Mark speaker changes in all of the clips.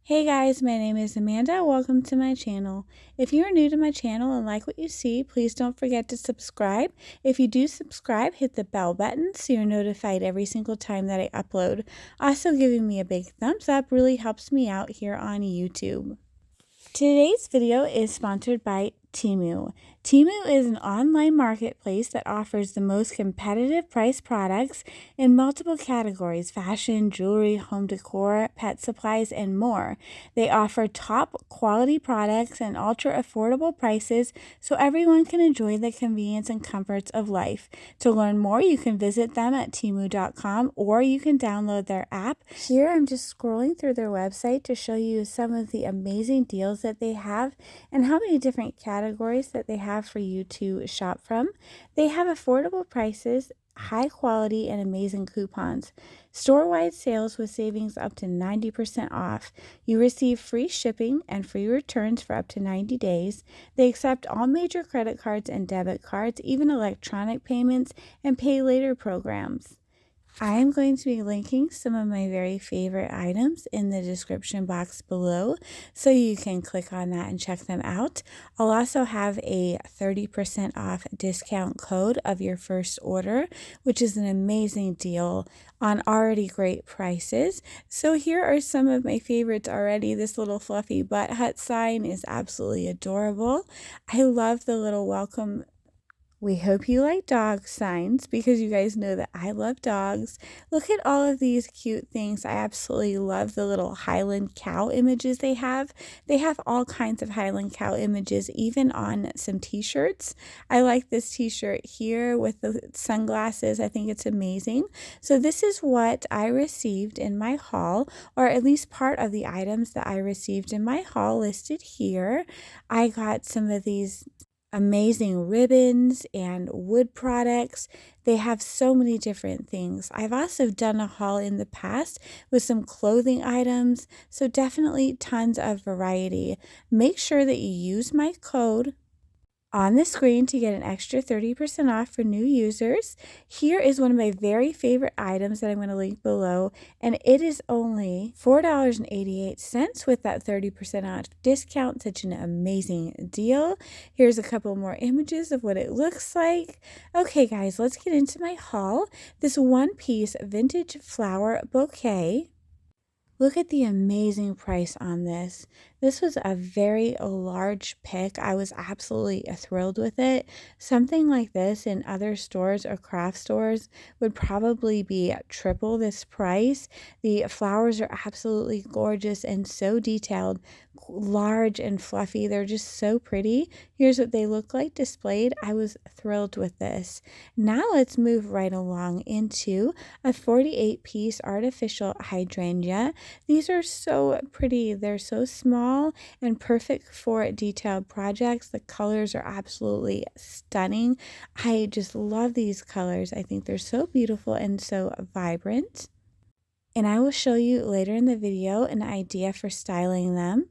Speaker 1: Hey guys, my name is Amanda. Welcome to my channel. If you are new to my channel and like what you see, please don't forget to subscribe. If you do subscribe, hit the bell button so you're notified every single time that I upload. Also, giving me a big thumbs up really helps me out here on YouTube. Today's video is sponsored by Temu. Temu is an online marketplace that offers the most competitive price products in multiple categories: fashion, jewelry, home decor, pet supplies, and more. They offer top quality products and ultra affordable prices so everyone can enjoy the convenience and comforts of life. To learn more, you can visit them at temu.com or you can download their app. Here I'm just scrolling through their website to show you some of the amazing deals that they have and how many different categories that they have for you to shop from. They have affordable prices, high quality, and amazing coupons. Store-wide sales with savings up to 90% off. You receive free shipping and free returns for up to 90 days. They accept all major credit cards and debit cards, even electronic payments and pay later programs. I am going to be linking some of my very favorite items in the description box below, so you can click on that and check them out. I'll also have a 30% off discount code of your first order, which is an amazing deal on already great prices. So here are some of my favorites already. This little fluffy butt hut sign is absolutely adorable. I love the little welcome. We hope you like dog signs because you guys know that I love dogs. Look at all of these cute things. I absolutely love the little Highland cow images they have. They have all kinds of Highland cow images, even on some t-shirts. I like this t-shirt here with the sunglasses. I think it's amazing. So this is what I received in my haul, or at least part of the items that I received in my haul listed here. I got some of these amazing ribbons and wood products. They have so many different things. I've also done a haul in the past with some clothing items, so definitely tons of variety. Make sure that you use my code on the screen to get an extra 30% off for new users. Here is one of my very favorite items that I'm going to link below, and it is only $4.88 with that 30% off discount. Such an amazing deal. Here's a couple more images of what it looks like. Okay guys, let's get into my haul. This one-piece vintage flower bouquet. Look at the amazing price on this. This was a very large pick. I was absolutely thrilled with it. Something like this in other stores or craft stores would probably be triple this price. The flowers are absolutely gorgeous and so detailed, large and fluffy. They're just so pretty. Here's what they look like displayed. I was thrilled with this. Now let's move right along into a 48-piece artificial hydrangea. These are so pretty. They're so small and perfect for detailed projects. The colors are absolutely stunning. I just love these colors. I think they're so beautiful and so vibrant. And I will show you later in the video an idea for styling them.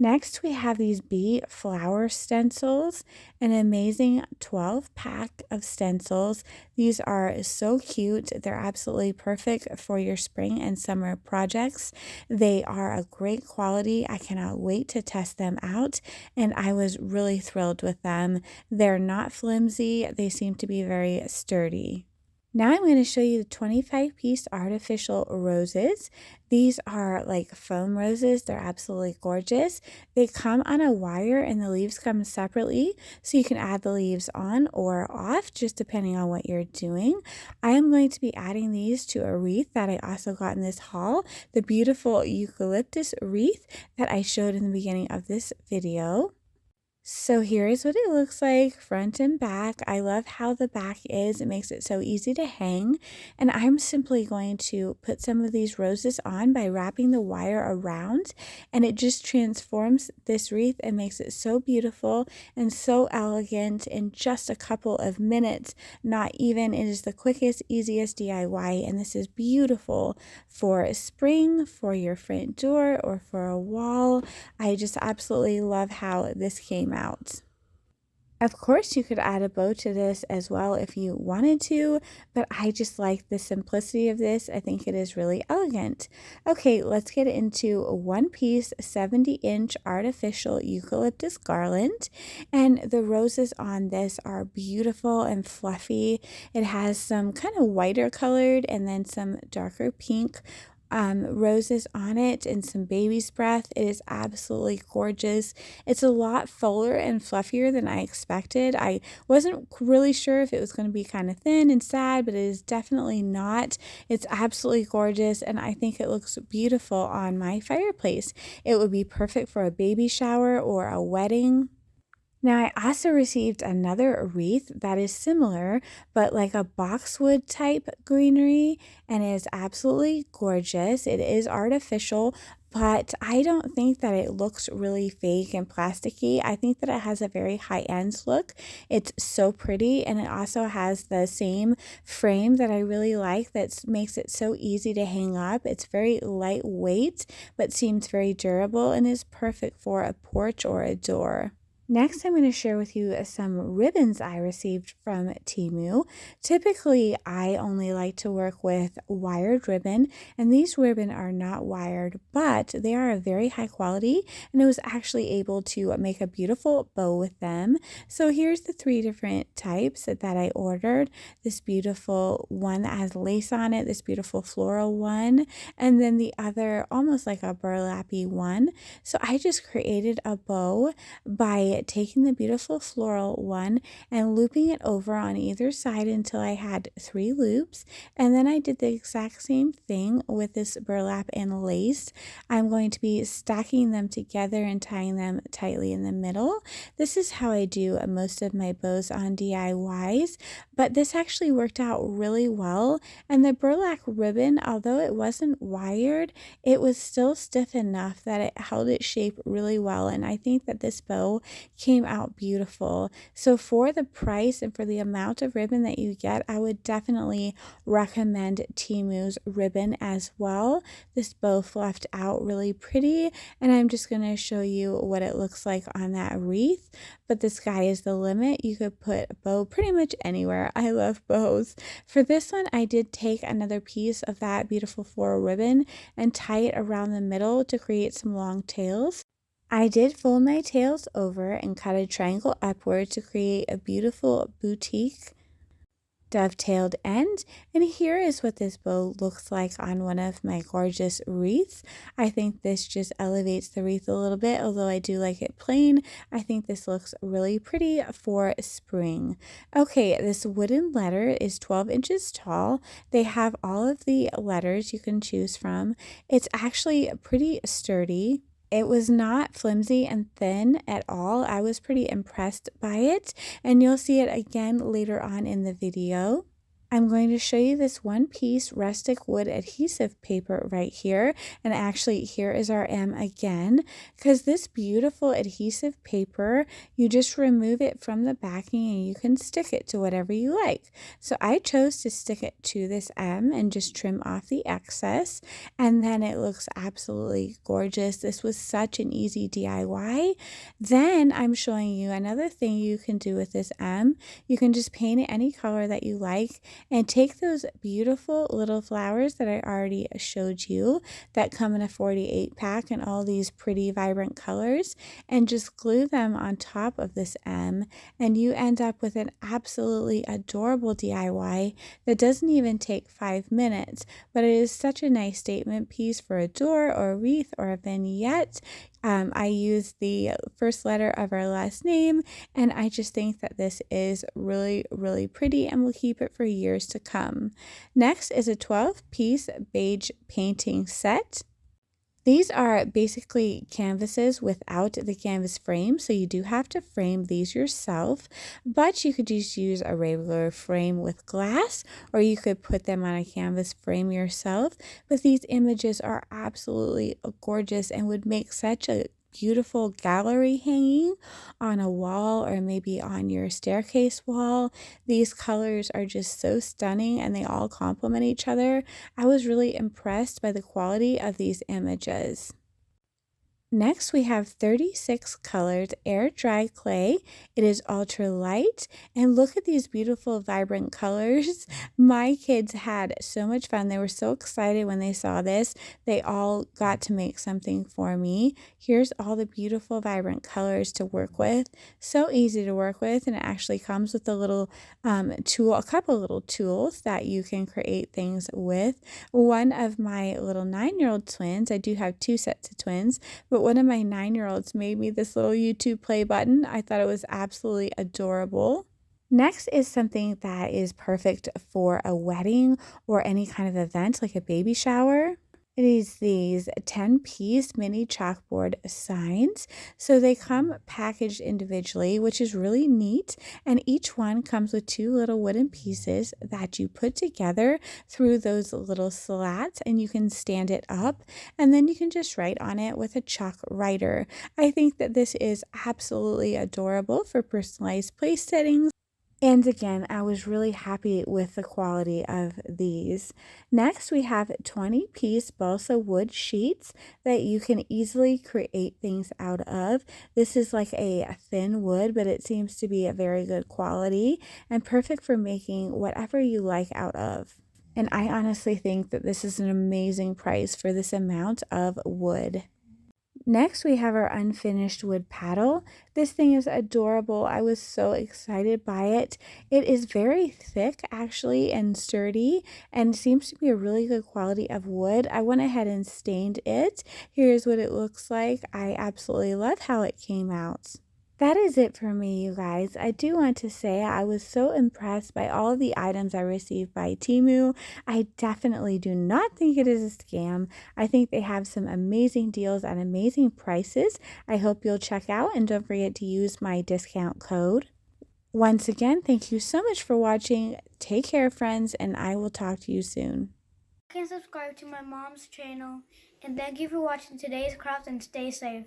Speaker 1: Next, we have these bee flower stencils, an amazing 12-pack of stencils. These are so cute. They're absolutely perfect for your spring and summer projects. They are a great quality. I cannot wait to test them out, and I was really thrilled with them. They're not flimsy. They seem to be very sturdy. Now I'm going to show you the 25-piece artificial roses. These are like foam roses. They're absolutely gorgeous. They come on a wire and the leaves come separately, so you can add the leaves on or off, just depending on what you're doing. I am going to be adding these to a wreath that I also got in this haul, the beautiful eucalyptus wreath that I showed in the beginning of this video. So here is what it looks like front and back. I love how the back is. It makes it so easy to hang. And I'm simply going to put some of these roses on by wrapping the wire around. And it just transforms this wreath and makes it so beautiful and so elegant in just a couple of minutes. Not even. It is the quickest, easiest DIY. And this is beautiful for spring, for your front door, or for a wall. I just absolutely love how this came out. Of course, you could add a bow to this as well if you wanted to, but I just like the simplicity of this. I think it is really elegant. Okay, let's get into a one piece 70-inch artificial eucalyptus garland. And the roses on this are beautiful and fluffy. It has some kind of whiter colored and then some darker pink roses on it and some baby's breath. It is absolutely gorgeous. It's a lot fuller and fluffier than I expected. I wasn't really sure if it was going to be kind of thin and sad, but it is definitely not. It's absolutely gorgeous, and I think it looks beautiful on my fireplace. It would be perfect for a baby shower or a wedding. Now, I also received another wreath that is similar, but like a boxwood type greenery, and it is absolutely gorgeous. It is artificial, but I don't think that it looks really fake and plasticky. I think that it has a very high-end look. It's so pretty, and it also has the same frame that I really like that makes it so easy to hang up. It's very lightweight, but seems very durable and is perfect for a porch or a door. Next, I'm going to share with you some ribbons I received from Temu. Typically, I only like to work with wired ribbon, and these ribbon are not wired, but they are of very high quality, and I was actually able to make a beautiful bow with them. So here's the three different types that I ordered. This beautiful one that has lace on it, this beautiful floral one, and then the other almost like a burlappy one. So I just created a bow by taking the beautiful floral one and looping it over on either side until I had 3 loops, and then I did the exact same thing with this burlap and lace. I'm going to be stacking them together and tying them tightly in the middle. This is how I do most of my bows on DIYs, but this actually worked out really well, and the burlap ribbon, although it wasn't wired, it was still stiff enough that it held its shape really well, and I think that this bow came out beautiful. So for the price and for the amount of ribbon that you get, I would definitely recommend Temu's ribbon as well. This bow fluffed out really pretty, and I'm just going to show you what it looks like on that wreath, but the sky is the limit. You could put a bow pretty much anywhere. I love bows. For this one, I did take another piece of that beautiful floral ribbon and tie it around the middle to create some long tails. I did fold my tails over and cut a triangle upward to create a beautiful boutique dovetailed end, and here is what this bow looks like on one of my gorgeous wreaths. I think this just elevates the wreath a little bit, although I do like it plain. I think this looks really pretty for spring. Okay, this wooden letter is 12 inches tall. They have all of the letters you can choose from. It's actually pretty sturdy. It was not flimsy and thin at all. I was pretty impressed by it, and you'll see it again later on in the video. I'm going to show you this one piece rustic wood adhesive paper right here, and actually here is our M again, because this beautiful adhesive paper, you just remove it from the backing and you can stick it to whatever you like. So I chose to stick it to this M and just trim off the excess, and then it looks absolutely gorgeous. This was such an easy DIY. Then I'm showing you another thing you can do with this M. You can just paint it any color that you like, and take those beautiful little flowers that I already showed you that come in a 48 pack and all these pretty vibrant colors, and just glue them on top of this M, and you end up with an absolutely adorable DIY that doesn't even take 5 minutes, but it is such a nice statement piece for a door or a wreath or a vignette. I used the first letter of our last name, and I just think that this is really, really pretty and will keep it for years to come. Next is a 12-piece beige painting set. These are basically canvases without the canvas frame, so you do have to frame these yourself, but you could just use a regular frame with glass, or you could put them on a canvas frame yourself. But these images are absolutely gorgeous and would make such a beautiful gallery hanging on a wall or maybe on your staircase wall. These colors are just so stunning and they all complement each other. I was really impressed by the quality of these images. Next, we have 36 colored air dry clay. It is ultra light, and look at these beautiful vibrant colors. My kids had so much fun. They were so excited when they saw this. They all got to make something for me. Here's all the beautiful vibrant colors to work with. So easy to work with, and it actually comes with a little tool, a couple little tools that you can create things with. One of my little 9-year-old twins, I do have 2 sets of twins, but one of my 9-year-olds made me this little YouTube play button. I thought it was absolutely adorable. Next is something that is perfect for a wedding or any kind of event like a baby shower. It is these 10-piece mini chalkboard signs. So they come packaged individually, which is really neat. And each one comes with 2 little wooden pieces that you put together through those little slats, and you can stand it up, and then you can just write on it with a chalk writer. I think that this is absolutely adorable for personalized place settings. And again, I was really happy with the quality of these. Next, we have 20-piece balsa wood sheets that you can easily create things out of. This is like a thin wood, but it seems to be a very good quality and perfect for making whatever you like out of. And I honestly think that this is an amazing price for this amount of wood. Next, we have our unfinished wood paddle. This thing is adorable. I was so excited by it. It is very thick, actually, and sturdy, and seems to be a really good quality of wood. I went ahead and stained it. Here's what it looks like. I absolutely love how it came out. That is it for me, you guys. I do want to say I was so impressed by all of the items I received by Temu. I definitely do not think it is a scam. I think they have some amazing deals at amazing prices. I hope you'll check out, and don't forget to use my discount code. Once again, thank you so much for watching. Take care, friends, and I will talk to you soon.
Speaker 2: Like and subscribe to my mom's channel, and thank you for watching today's craft, and stay safe.